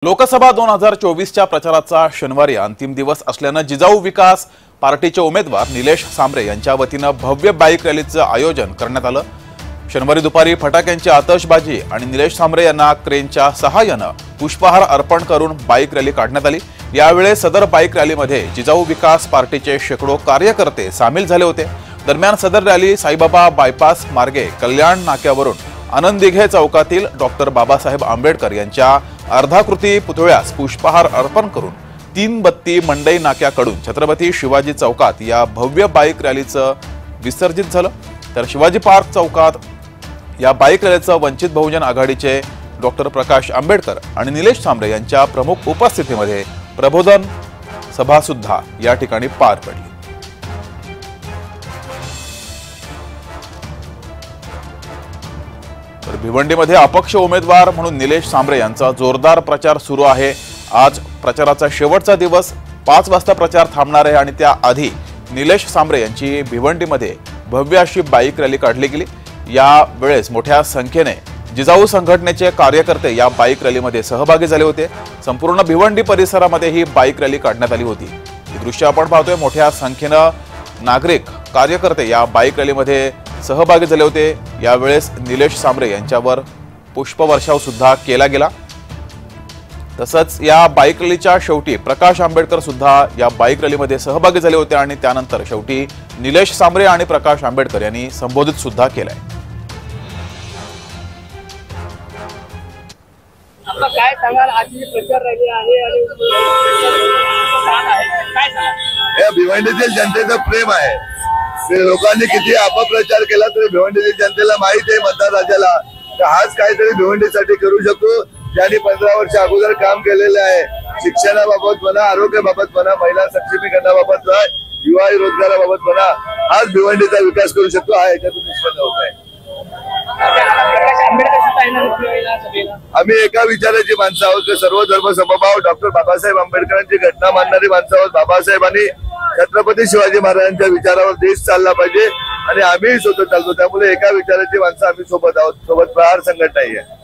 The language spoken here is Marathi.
लोकसभा 2024च्या प्रचाराचा शनिवारी अंतिम दिवस असल्याने जिजाऊ विकास पार्टीचे उमेदवार निलेश सांबरे यांच्या वतीने भव्य बाईक रॅलीचे आयोजन करण्यात आले। शनिवारी दुपारी फटाक्यांची आतषबाजी आणि निलेश सांबरे यांना क्रेनच्या सहाय्याने पुष्पहार अर्पण करून बाईक रॅली काढण्यात आली। यावेळी सदर बाईक रॅलीमध्ये जिजाऊ विकास पार्टीचे शेकडो कार्यकर्ते सामील झाले होते। दरम्यान सदर रॅली साईबाबा बायपास मार्गे कल्याण नाक्यावरून आनंद दिघे चौकातील डॉक्टर बाबासाहेब आंबेडकर यांच्या अर्धाकृती पुतळ्यास पुष्पहार अर्पण करून 3 बत्ती मंडई नाक्याकडून छत्रपती शिवाजी चौकात या भव्य बाईक रॅलीचं विसर्जित झालं। तर शिवाजी पार्क चौकात या बाईक रॅलीचं वंचित बहुजन आघाडीचे डॉक्टर प्रकाश आंबेडकर आणि निलेश सांबरे यांच्या प्रमुख उपस्थितीमध्ये प्रबोधन सभा सुद्धा या ठिकाणी पार पडली। तर भिवंडीमध्ये अपक्ष उमेदवार म्हणून निलेश सांबरे यांचा जोरदार प्रचार सुरू आहे। आज प्रचाराचा शेवटचा दिवस 5 वाजता प्रचार थांबणार आहे आणि त्याआधी निलेश सांबरे यांची भिवंडीमध्ये भव्य अशी बाईक रॅली काढली गेली। या वेळेस मोठ्या संख्येने जिजाऊ संघटनेचे कार्यकर्ते या बाईक रॅलीमध्ये सहभागी झाले होते। संपूर्ण भिवंडी परिसरामध्ये ही बाईक रॅली काढण्यात आली होती। ही दृश्य आपण पाहतोय, मोठ्या संख्येने नागरिक कार्यकर्ते या बाईक रॅलीमध्ये सहभागी झाले होते। यावेळेस निलेश सांबरे यांच्यावर पुष्पवर्षाव सुद्धा केला गेला। तसंच या बाईक रॅलीच्या शेवटी प्रकाश आंबेडकर सुद्धा या बाईक रॅलीमध्ये सहभागी झाले होते आणि त्यानंतर शेवटी निलेश सांबरे आणि प्रकाश आंबेडकर यांनी संबोधित सुद्धा केलंय। काय सांगाल, आजची प्रचार रॅली आहे आणि काय सांगाल? या भिवंडीतील जनतेचं प्रेम आहे। लोकांनी किती अपप्रचार केला तरी भिवंडीतील जनतेला माहिती आहे मतदाराला हाच काहीतरी भिवंडीसाठी करू शकतो। ज्यांनी 15 वर्ष अगोदर काम केलेले आहे, शिक्षणाबाबत म्हणा, आरोग्याबाबत म्हणा, महिला सक्षमीकरणाबाबत म्हणा, युवा रोजगाराबाबत म्हणा, हाच भिवंडीचा विकास करू शकतो। हा याच्यातून निष्पन्न होत आहे। आम्ही एका विचाराची माणसं आहोत, सर्व धर्म समभाव डॉक्टर बाबासाहेब आंबेडकरांची घटना मानणारी माणसं आहोत। बाबासाहेबांनी छत्रपती शिवाजी महाराजांच्या विचारावर देश चालला पाहिजे आणि आम्ही सोबत चालतो, त्यामुळे एका विचाराची माणसं आम्ही सोबत आहोत। सोबत प्रहार संघटना आहे।